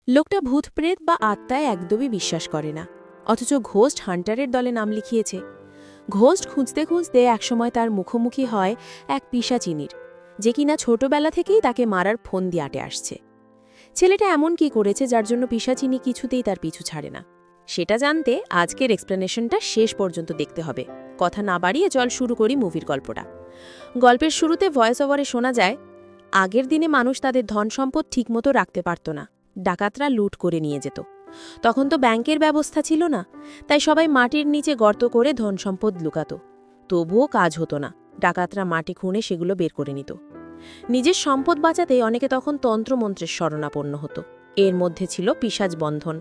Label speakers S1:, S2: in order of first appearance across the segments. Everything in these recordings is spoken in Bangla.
S1: লোকটা ভূতপ্রেত বা আত্মায় একদমই বিশ্বাস করে না, অথচ ঘোস্ট হান্টারের দলে নাম লিখিয়েছে। ঘোস্ট খুঁজতে খুঁজতে একসময় তার মুখোমুখি হয় এক পিশাচিনীর, যে কিনা ছোটবেলা থেকেই তাকে মারার ফোন দিয়ে আটে আসছে। ছেলেটা এমন কি করেছে যার জন্য পিশাচিনী কিছুতেই তার পিছু ছাড়ে না? সেটা জানতে আজকের এক্সপ্লেনেশনটা শেষ পর্যন্ত দেখতে হবে। কথা না বাড়িয়ে চল শুরু করি মুভির গল্পটা। গল্পের শুরুতে ভয়েস ওভারে শোনা যায়, আগের দিনে মানুষ তাদের ধন সম্পদ ঠিকমতো রাখতে পারত না, ডাকাতরা লুট করে নিয়ে যেত। তখন তো ব্যাংকের ব্যবস্থা ছিল না, তাই সবাই মাটির নিচে গর্ত করে ধন সম্পদ লুকাত। তবুও কাজ হতো না, ডাকাতরা মাটি খুঁড়ে সেগুলো বের করে নিত। নিজের সম্পদ বাঁচাতে অনেকে তখন তন্ত্রমন্ত্রের শরণাপন্ন হতো। এর মধ্যে ছিল পিশাচ বন্ধন,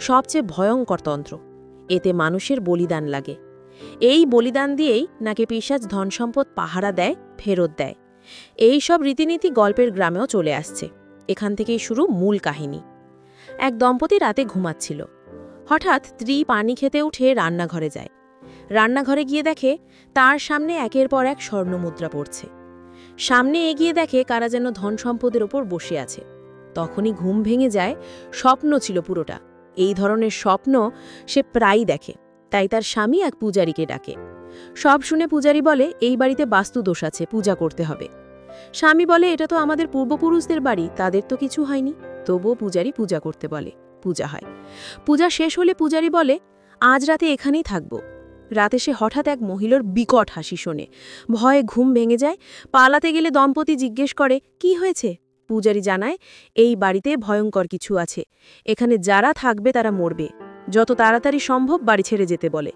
S1: সবচেয়ে ভয়ঙ্কর তন্ত্র। এতে মানুষের বলিদান লাগে। এই বলিদান দিয়েই নাকি পিশাচ ধন সম্পদ পাহারা দেয়, ফেরত দেয়। এই সব রীতিনীতি গল্পের গ্রামেও চলে আসছে। এখান থেকেই শুরু মূল কাহিনী। এক দম্পতি রাতে ঘুমাচ্ছিল। হঠাৎ স্ত্রী পানি খেতে উঠে রান্নাঘরে যায়। রান্নাঘরে গিয়ে দেখে তার সামনে একের পর এক স্বর্ণমুদ্রা পড়ছে। সামনে এগিয়ে দেখে কারা যেন ধন সম্পদের ওপর বসে আছে। তখনই ঘুম ভেঙে যায়। স্বপ্ন ছিল পুরোটা। এই ধরনের স্বপ্ন সে প্রায়ই দেখে, তাই তার স্বামী এক পূজারীকে ডাকে। সব শুনে পূজারী বলে, এই বাড়িতে বাস্তুদোষ আছে, পূজা করতে হবে। স্বামী বলে, এটা তো আমাদের পূর্বপুরুষদের বাড়ি, তাদের তো কিছু হয়নি। তবুও পূজারী পূজা করতে বলে। পূজা হয়। পূজা শেষ হলে পূজারী বলে, আজ রাতে এখানেই থাকব। রাতে সে হঠাৎ এক মহিলার বিকট হাসি শোনে। ভয়ে ঘুম ভেঙে যায়। পালাতে গেলে দম্পতি জিজ্ঞেস করে, কি হয়েছে? পূজারী জানায়, এই বাড়িতে ভয়ঙ্কর কিছু আছে। এখানে যারা থাকবে তারা মরবে। যত তাড়াতাড়ি সম্ভব বাড়ি ছেড়ে যেতে বলে।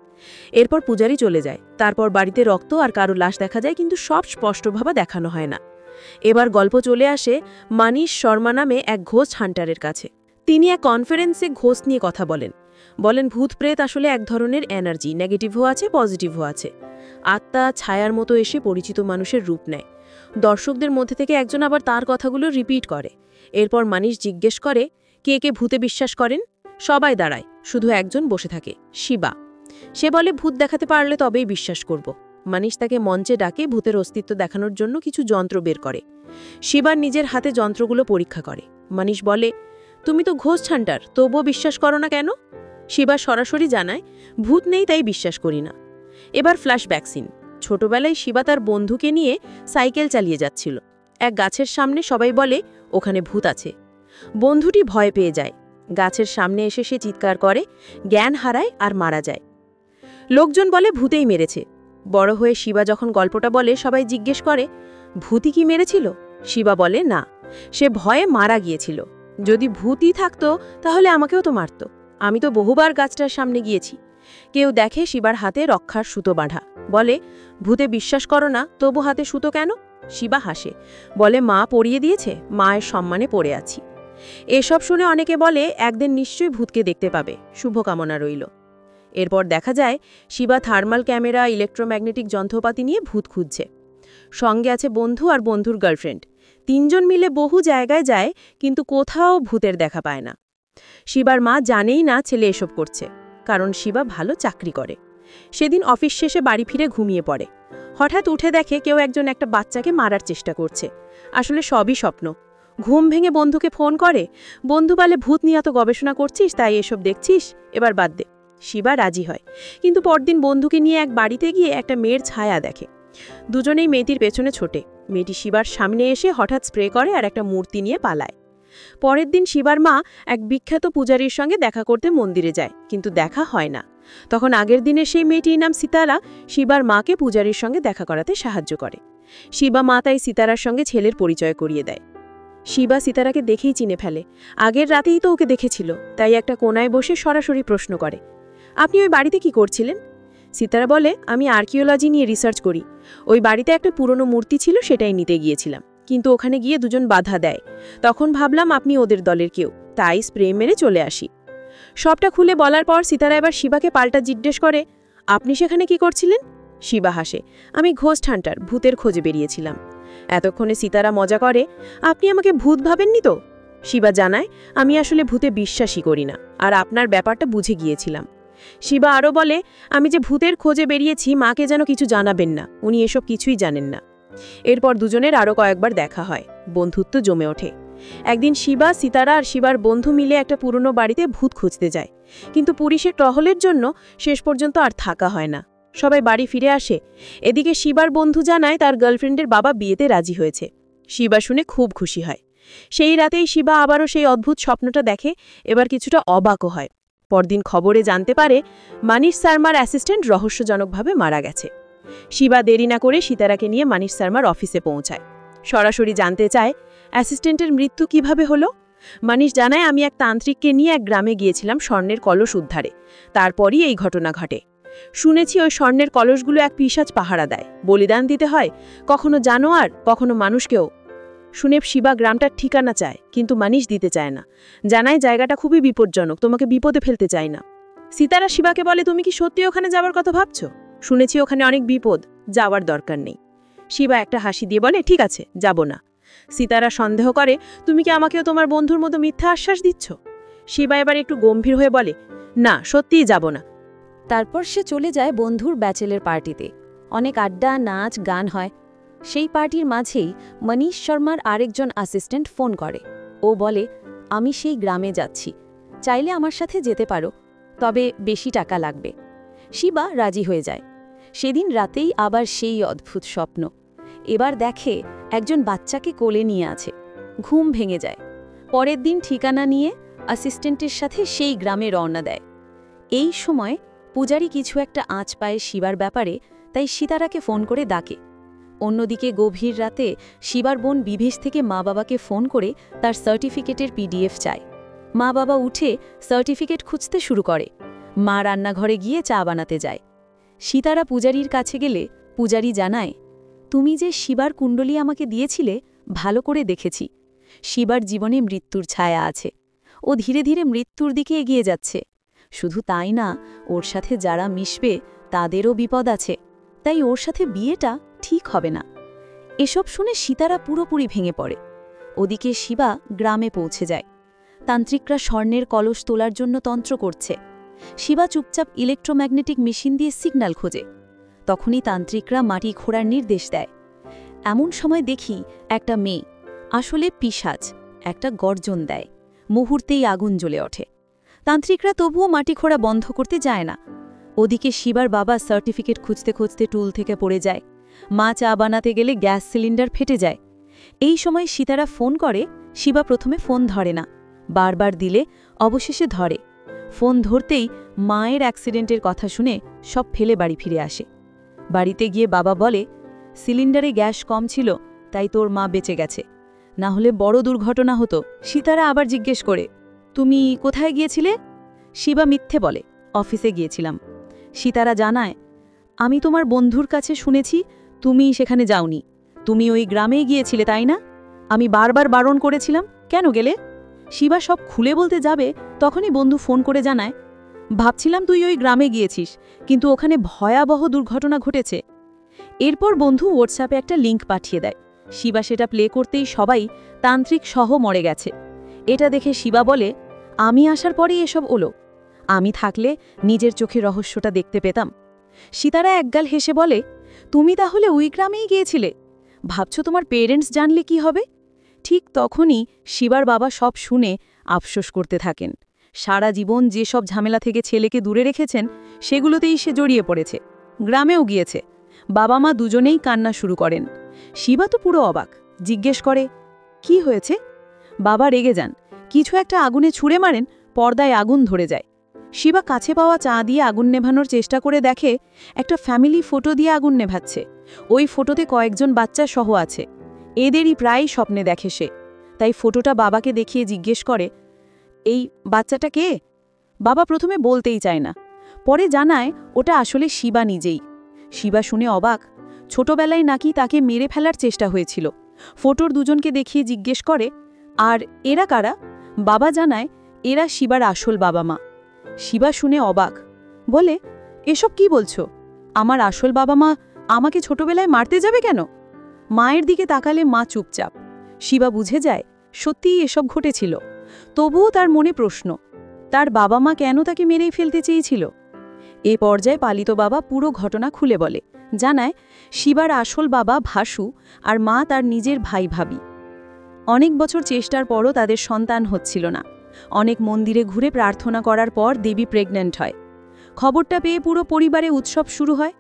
S1: এরপর পূজারী চলে যায়। তারপর বাড়িতে রক্ত আর কারো লাশ দেখা যায়, কিন্তু সব স্পষ্টভাবে দেখানো হয় না। এবার গল্প চলে আসে মানিশ শর্মা নামে এক ঘোস্ট হান্টারের কাছে। তিনি এক কনফারেন্সে ঘোস্ট নিয়ে কথা বলেন। ভূত প্রেত আসলে এক ধরনের এনার্জি, নেগেটিভও আছে, পজিটিভও আছে। আত্মা ছায়ার মতো এসে পরিচিত মানুষের রূপ নেয়। দর্শকদের মধ্যে থেকে একজন আবার তার কথাগুলো রিপিট করে। এরপর মানিশ জিজ্ঞেস করে, কে কে ভূতে বিশ্বাস করেন? সবাই দাঁড়ায়, শুধু একজন বসে থাকে, শিবা। সে বলে, ভূত দেখাতে পারলে তবেই বিশ্বাস করব। মানিশ তাকে মঞ্চে ডাকে ভূতের অস্তিত্ব দেখানোর জন্য কিছু যন্ত্র বের করে। শিবার নিজের হাতে যন্ত্রগুলো পরীক্ষা করে। মানিশ বলে, তুমি তো ঘোস্ট হান্টার, তবুও বিশ্বাস করো না কেন? শিবা সরাসরি জানায়, ভূত নেই তাই বিশ্বাস করি না। এবার ফ্ল্যাশব্যাক সিন। ছোটবেলায় শিবা তার বন্ধুকে নিয়ে সাইকেল চালিয়ে যাচ্ছিল। এক গাছের সামনে সবাই বলে, ওখানে ভূত আছে। বন্ধুটি ভয় পেয়ে যায়। গাছের সামনে এসে সে চিৎকার করে, জ্ঞান হারায় আর মারা যায়। লোকজন বলে ভূতেই মেরেছে। বড় হয়ে শিবা যখন গল্পটা বলে, সবাই জিজ্ঞেস করে, ভূতই কি মেরেছিল? শিবা বলে, না, সে ভয়ে মারা গিয়েছিল। যদি ভূতই থাকতো তাহলে আমাকেও তো মারত। আমি তো বহুবার গাছটার সামনে গিয়েছি। কেউ দেখে শিবার হাতে রক্ষার সুতো বাঁধা। বলে, ভূতে বিশ্বাস করো না, তবু হাতে সুতো কেন? শিবা হাসে, বলে, মা পরিয়ে দিয়েছে, মায়ের সম্মানে পড়ে আছি। এসব শুনে অনেকে বলে, একদিন নিশ্চয়ই ভূতকে দেখতে পাবে, শুভকামনা রইল। এরপর দেখা যায় শিবা থার্মাল ক্যামেরা, ইলেকট্রোম্যাগনেটিক যন্ত্রপাতি নিয়ে ভূত খুঁজছে। সঙ্গে আছে বন্ধু আর বন্ধুর গার্লফ্রেন্ড। তিনজন মিলে বহু জায়গায় যায়, কিন্তু কোথাও ভূতের দেখা পায় না। শিবার মা জানেই না ছেলে এসব করছে, কারণ শিবা ভালো চাকরি করে। সেদিন অফিস শেষে বাড়ি ফিরে ঘুমিয়ে পড়ে। হঠাৎ উঠে দেখে কেউ একজন একটা বাচ্চাকে মারার চেষ্টা করছে। আসলে সবই স্বপ্ন। ঘুম ভেঙে বন্ধুকে ফোন করে। বন্ধু বলে, ভূত নিয়ে এত গবেষণা করছিস তাই এসব দেখছিস, এবার বাদ দে। শিবা রাজি হয়, কিন্তু পরদিন বন্ধুকে নিয়ে এক বাড়িতে গিয়ে একটা মেয়ের ছায়া দেখে। দুজনেই মেয়েটির পেছনে ছোটে। মেয়েটি শিবার সামনে এসে হঠাৎ স্প্রে করে আর একটা মূর্তি নিয়ে পালায়। পরের দিন শিবার মা এক বিখ্যাত পূজারীর সঙ্গে দেখা করতে মন্দিরে যায়, কিন্তু দেখা হয় না। তখন আগের দিনের সেই মেয়েটির নাম সিতারা শিবার মাকে পূজারীর সঙ্গে দেখা করাতে সাহায্য করে। শিবা মা তাই সিতারার সঙ্গে ছেলের পরিচয় করিয়ে দেয়। শিবা সিতারাকে দেখেই চিনে ফেলে। আগের রাতেই তো ওকে দেখেছিল, তাই একটা কোনায় বসে সরাসরি প্রশ্ন করে, আপনি ওই বাড়িতে কি করছিলেন? সিতারা বলে, আমি আর্কিওলজি নিয়ে রিসার্চ করি। ওই বাড়িতে একটা পুরনো মূর্তি ছিল, সেটাই নিতে গিয়েছিলাম, কিন্তু ওখানে গিয়ে দুজন বাধা দেয়। তখন ভাবলাম আপনি ওদের দলের কেউ, তাই স্প্রে মেরে চলে আসি। সবটা খুলে বলার পর সিতারা এবার শিবাকে পাল্টা জিজ্ঞেস করে, আপনি সেখানে কি করছিলেন? শিবা হাসে, আমি ঘোস্ট হান্টার, ভূতের খোঁজে বেরিয়েছিলাম। এতক্ষণে সিতারা মজা করে, আপনি আমাকে ভূত ভাবেননি তো? শিবা জানায়, আমি আসলে ভূতে বিশ্বাসই করি না, আর আপনার ব্যাপারটা বুঝে গিয়েছিলাম। শিবা আরও বলে, আমি যে ভূতের খোঁজে বেরিয়েছি, মাকে যেন কিছু জানাবেন না, উনি এসব কিছুই জানেন না। এরপর দুজনের আরও কয়েকবার দেখা হয়, বন্ধুত্ব জমে ওঠে। একদিন শিবা, সিতারা আর শিবার বন্ধু মিলে একটা পুরনো বাড়িতে ভূত খুঁজতে যায়, কিন্তু পুলিশের টহলের জন্য শেষ পর্যন্ত আর থাকা হয় না। সবাই বাড়ি ফিরে আসে। এদিকে শিবার বন্ধু জানায় তার গার্লফ্রেন্ডের বাবা বিয়েতে রাজি হয়েছে। শিবা শুনে খুব খুশি হয়। সেই রাতেই শিবা আবারও সেই অদ্ভুত স্বপ্নটা দেখে, এবার কিছুটা অবাকও হয়। পরদিন খবরে জানতে পারে মানিশ শর্মার অ্যাসিস্ট্যান্ট রহস্যজনকভাবে মারা গেছে। শিবা দেরি না করে সিতারাকে নিয়ে মানিশ শর্মার অফিসে পৌঁছায়। সরাসরি জানতে চায় অ্যাসিস্ট্যান্টের মৃত্যু কিভাবে হলো। মানিশ জানায়, আমি এক তান্ত্রিককে নিয়ে এক গ্রামে গিয়েছিলাম স্বর্ণের কলস উদ্ধারে, তারপরই এই ঘটনা ঘটে। শুনেছি ওই স্বর্ণের কলসগুলো এক পিশাচ পাহারা দেয়, বলিদান দিতে হয়, কখনো জানোয়ার কখনো মানুষকেও। শুনে শিবা গ্রামটার ঠিকানা চায়, কিন্তু মানিশ দিতে চায় না। জানায় জায়গাটা খুবই বিপজ্জনক, তোমাকে বিপদে ফেলতে চায় না। সিতারা শিবাকে বলে, তুমি কি সত্যি ওখানে যাওয়ার কথা ভাবছো? শুনেছি ওখানে অনেক বিপদ, যাওয়ার দরকার নেই। শিবা একটা হাসি দিয়ে বলে, ঠিক আছে, যাব না। সিতারা সন্দেহ করে, তুমি কি আমাকেও তোমার বন্ধুর মতো মিথ্যা আশ্বাস দিচ্ছ? শিবা এবার একটু গম্ভীর হয়ে বলে, না, সত্যিই যাব না।
S2: তারপর সে চলে যায় বন্ধুর ব্যাচেলের পার্টিতে। অনেক আড্ডা, নাচ, গান হয়। সেই পার্টির মাঝেই মনীষ শর্মার আরেকজন অ্যাসিস্ট্যান্ট ফোন করে। ও বলে, আমি সেই গ্রামে যাচ্ছি, চাইলে আমার সাথে যেতে পারো, তবে বেশি টাকা লাগবে। শিবা রাজি হয়ে যায়। সেদিন রাতেই আবার সেই অদ্ভুত স্বপ্ন। এবার দেখে একজন বাচ্চাকে কোলে নিয়ে আছে। ঘুম ভেঙে যায়। পরের দিন ঠিকানা নিয়ে অ্যাসিস্ট্যান্টের সাথে সেই গ্রামে রওনা দেয়। এই সময় পূজারি কিছু একটা আঁচ পায় শিবার ব্যাপারে, তাই সিতারাকে ফোন করে ডাকে। অন্যদিকে গভীর রাতে শিবার বোন বিভেশ থেকে মা বাবাকে ফোন করে তার সার্টিফিকেটের পিডিএফ চায়। মা বাবা উঠে সার্টিফিকেট খুঁজতে শুরু করে। মা রান্নাঘরে গিয়ে চা বানাতে যায়। সিতারা পূজারির কাছে গেলে পূজারি জানায়, তুমি যে শিবার কুণ্ডলী আমাকে দিয়েছিলে, ভালো করে দেখেছি। শিবার জীবনে মৃত্যুর ছায়া আছে। ও ধীরে ধীরে মৃত্যুর দিকে এগিয়ে যাচ্ছে। শুধু তাই না, ওর সাথে যারা মিশবে তাদেরও বিপদ আছে, তাই ওর সাথে বিয়েটা ঠিক হবে না। এসব শুনে সিতারা পুরোপুরি ভেঙে পড়ে। ওদিকে শিবা গ্রামে পৌঁছে যায়। তান্ত্রিকরা স্বর্ণের কলস তোলার জন্য তন্ত্র করছে। শিবা চুপচাপ ইলেকট্রোম্যাগনেটিক মেশিন দিয়ে সিগন্যাল খোঁজে। তখনই তান্ত্রিকরা মাটি খোঁড়ার নির্দেশ দেয়। এমন সময় দেখি একটা মেয়ে, আসলে পিশাচ, একটা গর্জন দেয়। মুহূর্তেই আগুন জ্বলে ওঠে। তান্ত্রিকরা তবুও মাটি খোঁড়া বন্ধ করতে যায় না। ওদিকে শিবার বাবা সার্টিফিকেট খুঁজতে খুঁজতে টুল থেকে পড়ে যায়। মা চা বানাতে গেলে গ্যাস সিলিন্ডার ফেটে যায়। এই সময় সিতারা ফোন করে। শিবা প্রথমে ফোন ধরে না, বারবার দিলে অবশেষে ধরে। ফোন ধরতেই মায়ের অ্যাক্সিডেন্টের কথা শুনে সব ফেলে বাড়ি ফিরে আসে। বাড়িতে গিয়ে বাবা বলে, সিলিন্ডারে গ্যাস কম ছিল, তাই তোর মা বেঁচে গেছে, না হলে বড় দুর্ঘটনা হতো। সিতারা আবার জিজ্ঞেস করে, তুমি কোথায় গিয়েছিলে? শিবা মিথ্যে বলে, অফিসে গিয়েছিলাম। সিতারা জানায়, আমি তোমার বন্ধুর কাছে শুনেছি তুমি সেখানে যাওনি, তুমি ওই গ্রামেই গিয়েছিলে, তাই না? আমি বারবার বারণ করেছিলাম, কেন গেলে? শিবা সব খুলে বলতে যাবে, তখনই বন্ধু ফোন করে জানায়, ভাবছিলাম তুই ওই গ্রামে গিয়েছিস, কিন্তু ওখানে ভয়াবহ দুর্ঘটনা ঘটেছে। এরপর বন্ধু হোয়াটসঅ্যাপে একটা লিঙ্ক পাঠিয়ে দেয়। শিবা সেটা প্লে করতেই সবাই তান্ত্রিক সহ মরে গেছে। এটা দেখে শিবা বলে, আমি আসার পরেই এসব হলো, আমি থাকলে নিজের চোখে রহস্যটা দেখতে পেতাম। সিতারা একগাল হেসে বলে, তুমি তাহলে ওই গ্রামেই গিয়েছিলে? ভাবছো তোমার পেরেন্টস জানলে কি হবে? ঠিক তখনই শিবার বাবা সব শুনে আফসোস করতে থাকেন। সারা জীবন যেসব ঝামেলা থেকে ছেলেকে দূরে রেখেছেন সেগুলোতেই সে জড়িয়ে পড়েছে। গ্রামেও গিয়েছে। বাবা মা দুজনেই কান্না শুরু করেন। শিবা তো পুরো অবাক, জিজ্ঞেস করে, কি হয়েছে? বাবা রেগে যান, কিছু একটা আগুনে ছুঁড়ে মারেন, পর্দায় আগুন ধরে যায়। শিবা কাছে পাওয়া চা দিয়ে আগুন নেভানোর চেষ্টা করে দেখে একটা ফ্যামিলি ফটো দিয়ে আগুন নেভাচ্ছে। ওই ফটোতে কয়েকজন বাচ্চা সহ আছে। এদেরই প্রায় স্বপ্নে দেখে সে। তাই ফটোটা বাবাকে দেখিয়ে জিজ্ঞেস করে, এই বাচ্চাটা কে? বাবা প্রথমে বলতেই চায় না, পরে জানায় ওটা আসলে শিবা নিজেই। শিবা শুনে অবাক, ছোটবেলায় নাকি তাকে মেরে ফেলার চেষ্টা হয়েছিল। ফটোর দুজনকে দেখিয়ে জিজ্ঞেস করে, আর এরা কারা? বাবা জানায়, এরা শিবার আসল বাবা মা। শিবা শুনে অবাক, বলে, এসব কি বলছো? আমার আসল বাবা মা আমাকে ছোটবেলায় মারতে যাবে কেন? মায়ের দিকে তাকালে মা চুপচাপ। শিবা বুঝে যায় সত্যিই এসব ঘটেছিল। তবুও তার মনে প্রশ্ন, তার বাবা মা কেন তাকে মেরেই ফেলতে চেয়েছিল? এ পর্যায়ে পালিত বাবা পুরো ঘটনা খুলে বলে, জানায় শিবার আসল বাবা ভাসু আর মা তার নিজের ভাই ভাবি। অনেক বছর চেষ্টার পরও তাদের সন্তান হচ্ছিল না। অনেক মন্দিরে ঘুরে প্রার্থনা করার পর দেবী প্রেগন্যান্ট হয়। খবরটা পেয়ে পুরো পরিবারে উৎসব শুরু হয়।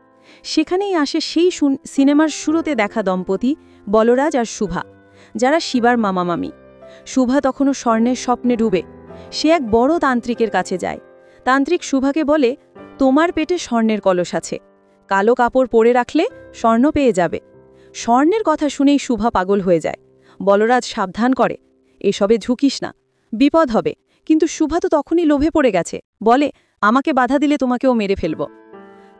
S2: সেখানেই আসে সেই সিনেমার শুরুতে দেখা দম্পতি বলরাজ আর শুভা, যারা শিবার মামামামি। শুভা তখনও স্বর্ণের স্বপ্নে ডুবে। সে এক বড় তান্ত্রিকের কাছে যায়। তান্ত্রিক শুভাকে বলে, তোমার পেটে স্বর্ণের কলস আছে, কালো কাপড় পরে রাখলে স্বর্ণ পেয়ে যাবে। স্বর্ণের কথা শুনেই শুভা পাগল হয়ে যায়। বলরাজ সাবধান করে, এসবে ঝুঁকিস না, বিপদ হবে। কিন্তু শুভা তো তখনই লোভে পড়ে গেছে, বলে, আমাকে বাধা দিলে তোমাকেও মেরে ফেলব।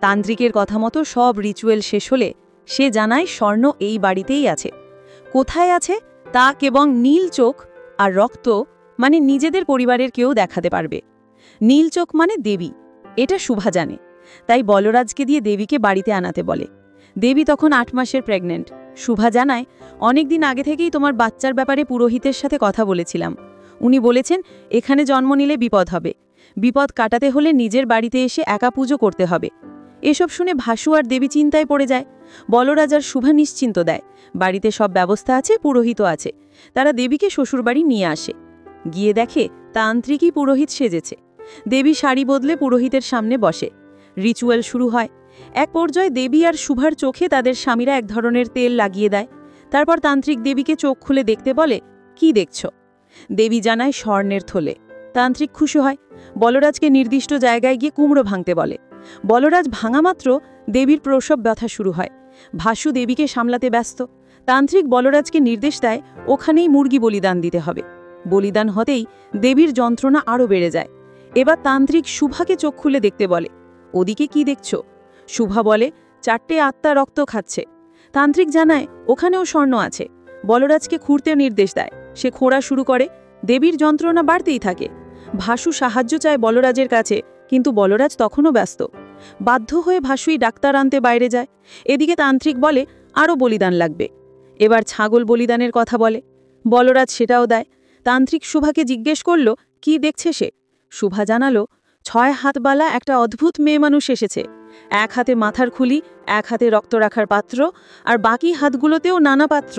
S2: তান্ত্রিকের কথা মতো সব রিচুয়াল শেষ হলে সে জানায় স্বর্ণ এই বাড়িতেই আছে। কোথায় আছে তা কেবল নীল চোখ আর রক্ত মানে নিজেদের পরিবারের কেউ দেখাতে পারবে। নীল চোখ মানে দেবী, এটা শুভা জানে। তাই বলরাজকে দিয়ে দেবীকে বাড়িতে আনাতে বলে। দেবী তখন 8 মাসের প্রেগনেন্ট। শুভা জানায়, অনেক দিন আগে থেকেই তোমার বাচ্চার ব্যাপারে পুরোহিতের সাথে কথা বলেছিলাম। উনি বলেছেন এখানে জন্ম নিলে বিপদ হবে, বিপদ কাটাতে হলে নিজের বাড়িতে এসে একা পুজো করতে হবে। এসব শুনে ভাসু আর দেবী চিন্তায় পড়ে যায়। বলরাজ আর শুভা নিশ্চিন্ত দেয়, বাড়িতে সব ব্যবস্থা আছে, পুরোহিত আছে। তারা দেবীকে শ্বশুরবাড়ি নিয়ে আসে। গিয়ে দেখে তান্ত্রিকই পুরোহিত সেজেছে। দেবী শাড়ি বদলে পুরোহিতের সামনে বসে। রিচুয়াল শুরু হয়। এক পর্যায়ে দেবী আর শুভার চোখে তাদের স্বামীরা এক ধরনের তেল লাগিয়ে দেয়। তারপর তান্ত্রিক দেবীকে চোখ খুলে দেখতে বলে, কি দেখছ? দেবী জানায় স্বর্ণের থলে। তান্ত্রিক খুশি হয়। বলরাজকে নির্দিষ্ট জায়গায় গিয়ে কুমড়ো ভাঙতে বলে। বলরাজ ভাঙা মাত্র দেবীর প্রসব ব্যথা শুরু হয়। ভাসু দেবীকে সামলাতে ব্যস্ত। তান্ত্রিক বলরাজকে নির্দেশ দেয় ওখানেই মুরগি বলিদান দিতে হবে। বলিদান হতেই দেবীর যন্ত্রণা আরও বেড়ে যায়। এবার তান্ত্রিক শুভাকে চোখ খুলে দেখতে বলে, ওদিকে কি দেখছ? শুভা বলে, 4টে আত্মা রক্ত খাচ্ছে। তান্ত্রিক জানায় ওখানেও স্বর্ণ আছে। বলরাজকে খুঁড়তে নির্দেশ দেয়। সে খোঁড়া শুরু করে। দেবীর যন্ত্রণা বাড়তেই থাকে। ভাসু সাহায্য চায় বলরাজের কাছে, কিন্তু বলরাজ তখনও ব্যস্ত। বাধ্য হয়ে ভাসুই ডাক্তার আনতে বাইরে যায়। এদিকে তান্ত্রিক বলে আরও বলিদান লাগবে। এবার ছাগল বলিদানের কথা বলে। বলরাজ সেটাও দেয়। তান্ত্রিক শুভাকে জিজ্ঞেস করল কি দেখছে সে। শুভা জানালো 6 হাতবালা একটা অদ্ভুত মেয়ে মানুষ এসেছে। এক হাতে মাথার খুলি, এক হাতে রক্ত রাখার পাত্র, আর বাকি হাতগুলোতেও নানা পাত্র।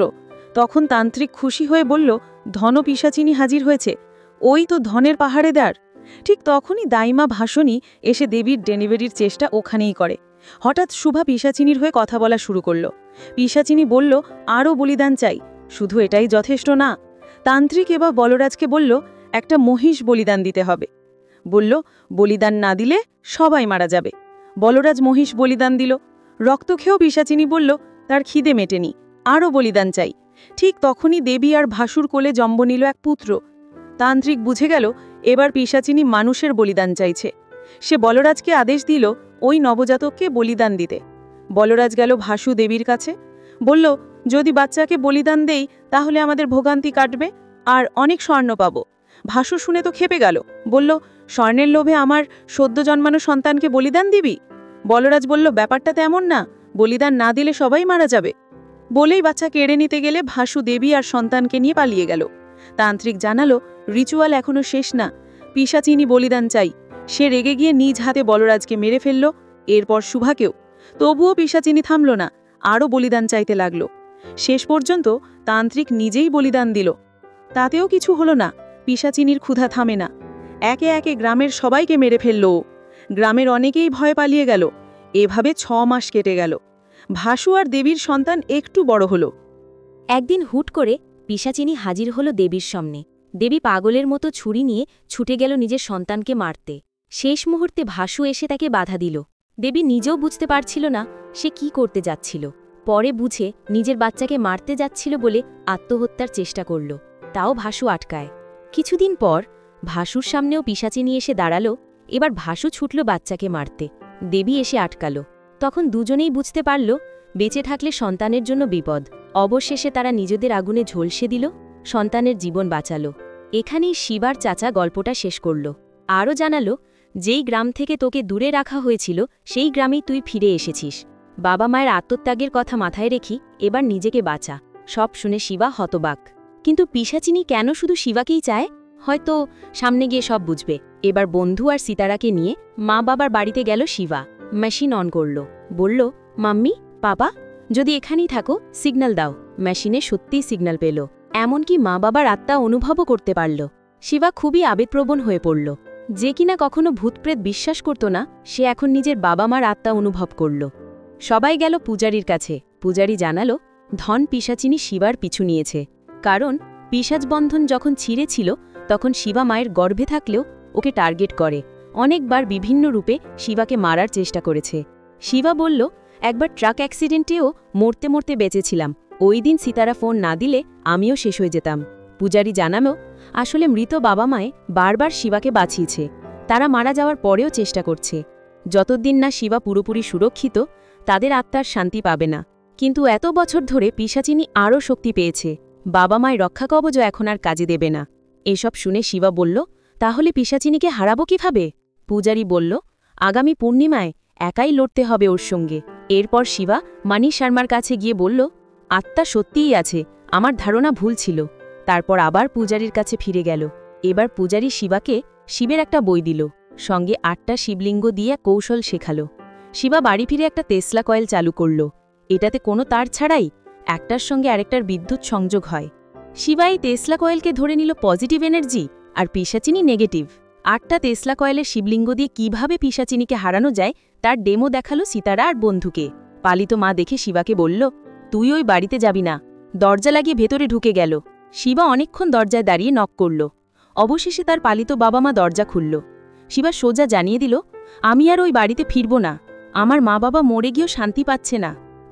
S2: তখন তান্ত্রিক খুশি হয়ে বলল, ধন পিশাচিনী হাজির হয়েছে, ওই তো ধনের পাহাড়েদার। ঠিক তখনই দাইমা ভাসনী এসে দেবীর ডেলিভারির চেষ্টা ওখানেই করে। হঠাৎ শুভা পিশাচিনীর হয়ে কথা বলা শুরু করল। পিশাচিনী বলল, আরও বলিদান চাই, শুধু এটাই যথেষ্ট না। তান্ত্রিক এবার বলরাজকে বলল, একটা মহিষ বলিদান দিতে হবে। বলল, বলিদান না দিলে সবাই মারা যাবে। বলরাজ মহিষ বলিদান দিল। রক্ত খেয়েও পিশাচিনী বলল, তার খিদে মেটেনি, আরও বলিদান চাই। ঠিক তখনই দেবী আর ভাসুর কোলে জন্ম নিল এক পুত্র। তান্ত্রিক বুঝে গেল এবার পিশাচিনী মানুষের বলিদান চাইছে। সে বলরাজকে আদেশ দিল ওই নবজাতককে বলিদান দিতে। বলরাজ গেল ভাসু দেবীর কাছে, বলল, যদি বাচ্চাকে বলিদান দেই তাহলে আমাদের ভোগান্তি কাটবে আর অনেক স্বর্ণ পাব। ভাসু শুনে তো খেপে গেল, বলল, স্বর্ণের লোভে আমার সদ্য জন্মানো সন্তানকে বলিদান দিবি? বলরাজ বলল, ব্যাপারটা তেমন না, বলিদান না দিলে সবাই মারা যাবে। বলেই বাচ্চা কেড়ে নিতে গেলে ভাসু দেবী আর সন্তানকে নিয়ে পালিয়ে গেল। তান্ত্রিক জানালো রিচুয়াল এখনো শেষ না, পিশাচিনী বলিদান চাই। সে রেগে গিয়ে নিজ হাতে বলরাজকে মেরে ফেলল, এরপর শুভাকেও। তবুও পিশাচিনী থামল না, আরও বলিদান চাইতে লাগল। শেষ পর্যন্ত তান্ত্রিক নিজেই বলিদান দিল। তাতেও কিছু হলো না, পিশাচিনীর ক্ষুধা থামে না। একে একে গ্রামের সবাইকে মেরে ফেলল। গ্রামের অনেকেই ভয় পালিয়ে গেল। এভাবে 6 মাস কেটে গেল। ভাসু আর দেবীর সন্তান একটু বড় হলো।
S1: একদিন হুট করে পিশাচিনী হাজির হলো দেবীর সামনে। দেবী পাগলের মতো ছুরি নিয়ে ছুটে গেল নিজের সন্তানকে মারতে। শেষ মুহূর্তে ভাসু এসে তাকে বাধা দিল। দেবী নিজেও বুঝতে পারছিল না সে কি করতে যাচ্ছিল। পরে বুঝে নিজের বাচ্চাকে মারতে যাচ্ছিল বলে আত্মহত্যার চেষ্টা করল। তাও ভাসু আটকায়। কিছুদিন পর ভাসুর সামনেও পিশাচিনী এসে দাঁড়ালো। এবার ভাসু ছুটল বাচ্চাকে মারতে। দেবী এসে আটকাল। তখন দুজনেই বুঝতে পারল বেঁচে থাকলে সন্তানের জন্য বিপদ। অবশেষে তারা নিজেদের আগুনে ঝলসে দিল, সন্তানের জীবন বাঁচালো। এখানেই শিবার চাচা গল্পটা শেষ করল। আরও জানালো, যেই গ্রাম থেকে তোকে দূরে রাখা হয়েছিল সেই গ্রামেই তুই ফিরে এসেছিস। বাবা মায়ের আত্মত্যাগের কথা মাথায় রেখি এবার নিজেকে বাঁচা। সব শুনে শিবা হতবাক। কিন্তু পিশাচিনী কেন শুধু শিবাকেই চায়? হয়তো সামনে গিয়ে সব বুঝবে। এবার বন্ধু আর সিতারাকে নিয়ে মা বাবার বাড়িতে গেল শিবা। মেশিন অন করল, বলল, মাম্মি, পাপা, যদি এখানেই থাকো সিগন্যাল দাও। মেশিনে সত্যিই সিগন্যাল পেল।
S2: এমনকি মা বাবার আত্মা অনুভবও করতে পারল। শিবা খুবই আবেগপ্রবণ হয়ে পড়ল। যে কিনা কখনো ভূতপ্রেত বিশ্বাস করত না, সে এখন নিজের বাবা মার আত্মা অনুভব করল। সবাই গেল পূজারীর কাছে। পূজারী জানালো, ধন পিশাচিনী শিবার পিছু নিয়েছে। কারণ পিশাচবন্ধন যখন ছিঁড়েছিল তখন শিবা মায়ের গর্ভে থাকলেও ওকে টার্গেট করে, অনেকবার বিভিন্ন রূপে শিবাকে মারার চেষ্টা করেছে। শিবা বলল, একবার ট্রাক অ্যাক্সিডেন্টেও মরতে মরতে বেঁচেছিলাম, ওই দিন সিতারা ফোন না দিলে আমিও শেষ হয়ে যেতাম। পূজারী জানালো, আসলে মৃত বাবা মায়ে বারবার শিবাকে বাঁচিয়েছে, তারা মারা যাওয়ার পরেও চেষ্টা করছে। যতদিন না শিবা পুরোপুরি সুরক্ষিত, তাদের আত্মার শান্তি পাবে না। কিন্তু এত বছর ধরে পিশাচিনী আরও শক্তি পেয়েছে, বাবা মায়ের রক্ষাকবচও এখন আর কাজে দেবে না। এসব শুনে শিবা বলল, তাহলে পিশাচিনীকে হারাবো কিভাবে? পূজারী বলল, আগামী পূর্ণিমায় একাই লড়তে হবে ওর সঙ্গে। এরপর শিবা মানিশ শর্মার কাছে গিয়ে বলল, আত্মা সত্যিই আছে, আমার ধারণা ভুল ছিল। তারপর আবার পূজারীর কাছে ফিরে গেল। এবার পূজারী শিবাকে শিবের একটা বই দিল, সঙ্গে 8টা শিবলিঙ্গ দিয়ে কৌশল শেখালো। শিবা বাড়ি ফিরে একটা টেসলা কয়েল চালু করল। এটাতে কোনো তার ছাড়াই একটার সঙ্গে আরেকটার বিদ্যুৎ সংযোগ হয়। শিবা এই টেসলা কয়েলকে ধরে নিল পজিটিভ এনার্জি আর পিশাচিনী নেগেটিভ। 8টা টেসলা কয়েলের শিবলিঙ্গ দিয়ে কিভাবে পিশাচিনীকে হারানো যায় তার ডেমো দেখালো সিতারা আর বন্ধুকে। পালিত মা দেখে শিবাকে বলল, তুই ওই বাড়িতে যাবি না। দরজা লাগিয়ে ভেতরে ঢুকে গেল। শিবা অনেকক্ষণ দরজায় দাঁড়িয়ে নক করল। অবশেষে তার পালিত বাবা মা দরজা খুলল। শিবা সোজা জানিয়ে দিল, আমি আর ওই বাড়িতে ফিরব না। আমার মা বাবা মরে গিয়েও শান্তি পাচ্ছে না।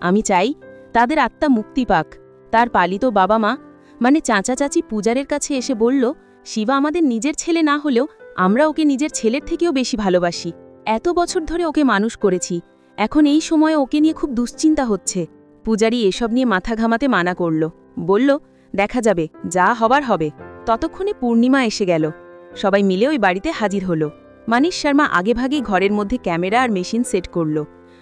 S2: আমি চাই তাদের আত্মা মুক্তি পাক। তার পালিত বাবা মা মানে চাচা চাচি পূজারের কাছে এসে বলল, শিবা আমাদের নিজের ছেলে না হলেও আমরা ওকে নিজের ছেলের থেকেও বেশি ভালোবাসি। এত বছর ধরে ওকে মানুষ করেছি, এখন এই সময়ে ওকে নিয়ে খুব দুশ্চিন্তা হচ্ছে। পূজারী এসব নিয়ে মাথা ঘামাতে মানা করল, বলল, দেখা যাবে, যা হবার হবে। ততক্ষণে পূর্ণিমা এসে গেল। সবাই মিলে ওই বাড়িতে হাজির হলো। মানিশ শর্মা আগেভাগেই ঘরের মধ্যে ক্যামেরা আর মেশিন সেট করল।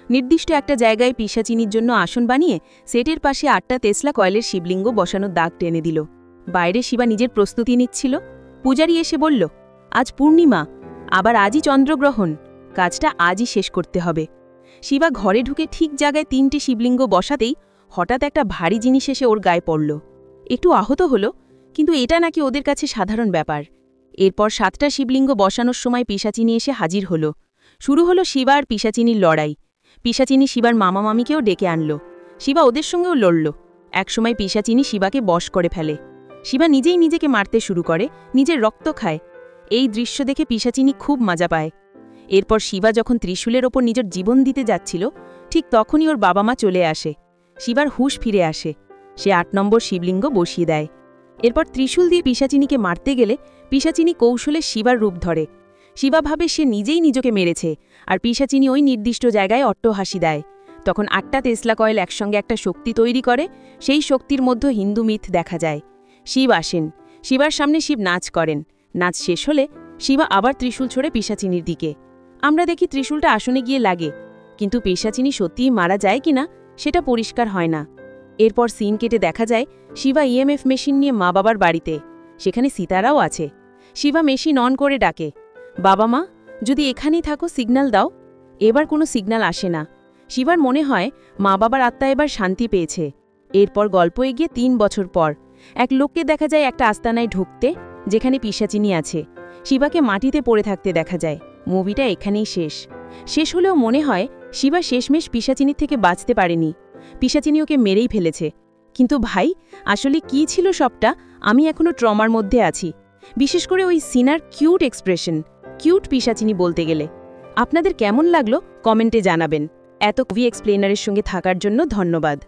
S2: নির্দিষ্ট একটা জায়গায় পিশাচিনীর জন্য আসন বানিয়ে সেটের পাশে 8টা টেসলা কয়েলের শিবলিঙ্গ বসানোর দাগ টেনে দিল। বাইরে শিবা নিজের প্রস্তুতি নিচ্ছিল। পূজারী এসে বলল, আজ পূর্ণিমা, আবার আজই চন্দ্রগ্রহণ, কাজটা আজই শেষ করতে হবে। শিবা ঘরে ঢুকে ঠিক জায়গায় 3টে শিবলিঙ্গ বসাতেই হঠাৎ একটা ভারী জিনিস এসে ওর গায়ে পড়ল। একটু আহত হলো, কিন্তু এটা নাকি ওদের কাছে সাধারণ ব্যাপার। এরপর 7টা শিবলিঙ্গ বসানোর সময় পিশাচিনী এসে হাজির হলো। শুরু হলো শিবা আর পিশাচিনীর লড়াই। পিশাচিনী শিবার মামা মামিকেও ডেকে আনল। শিবা ওদের সঙ্গেও লড়ল। একসময় পিশাচিনী শিবাকে বশ করে ফেলে। শিবা নিজেই নিজেকে মারতে শুরু করে, নিজের রক্ত খায়। এই দৃশ্য দেখে পিশাচিনী খুব মজা পায়। এরপর শিবা যখন ত্রিশূলের ওপর নিজের জীবন দিতে যাচ্ছিল, ঠিক তখনই ওর বাবা মা চলে আসে। শিবার হুঁশ ফিরে আসে। সে 8 নম্বর শিবলিঙ্গ বসিয়ে দেয়। এরপর ত্রিশূল দিয়ে পিশাচিনীকে মারতে গেলে পিশাচিনী কৌশলে শিবার রূপ ধরে। শিবা ভাবে সে নিজেই নিজেকে মেরেছে, আর পিশাচিনী ওই নির্দিষ্ট জায়গায় অট্টহাসি দেয়। তখন 8টা টেসলা কয়েল একসঙ্গে একটা শক্তি তৈরি করে। সেই শক্তির মধ্যে হিন্দু মিথ দেখা যায়। শিব আসেন। শিবার সামনে শিব নাচ করেন। নাচ শেষ হলে শিবা আবার ত্রিশূল ছড়ে পিশাচিনীর দিকে। আমরা দেখি ত্রিশূলটা আসনে গিয়ে লাগে, কিন্তু পিশাচিনী সত্যিই মারা যায় কিনা সেটা পরিষ্কার হয় না। এরপর সিন কেটে দেখা যায় শিবা ইএমএফ মেশিন নিয়ে মা বাবার বাড়িতে। সেখানে সিতারাও আছে। শিবা মেশিন অন করে ডাকে, বাবা মা, যদি এখানেই থাকো সিগন্যাল দাও। এবার কোনো সিগন্যাল আসে না। শিবার মনে হয় মা বাবার আত্মা এবার শান্তি পেয়েছে। এরপর গল্প এগিয়ে 3 বছর পর এক লোককে দেখা যায় একটা আস্তানায় ঢুকতে, যেখানে পিশাচিনী আছে। শিবাকে মাটিতে পড়ে থাকতে দেখা যায়। মুভিটা এখানেই শেষ হলেও মনে হয় শিবা শেষমেশ পিশাচিনীর থেকে বাঁচতে পারেনি। পিশাচিনী ওকে মেরেই ফেলেছে। কিন্তু ভাই, আসলে কি ছিল সবটা? আমি এখনো ট্রমার মধ্যে আছি, বিশেষ করে ওই সিনার কিউট এক্সপ্রেশন, কিউট পিশাচিনী বলতে গেলে। আপনাদের কেমন লাগলো কমেন্টে জানাবেন। এত মুভি এক্সপ্লেনারের সঙ্গে থাকার জন্য ধন্যবাদ।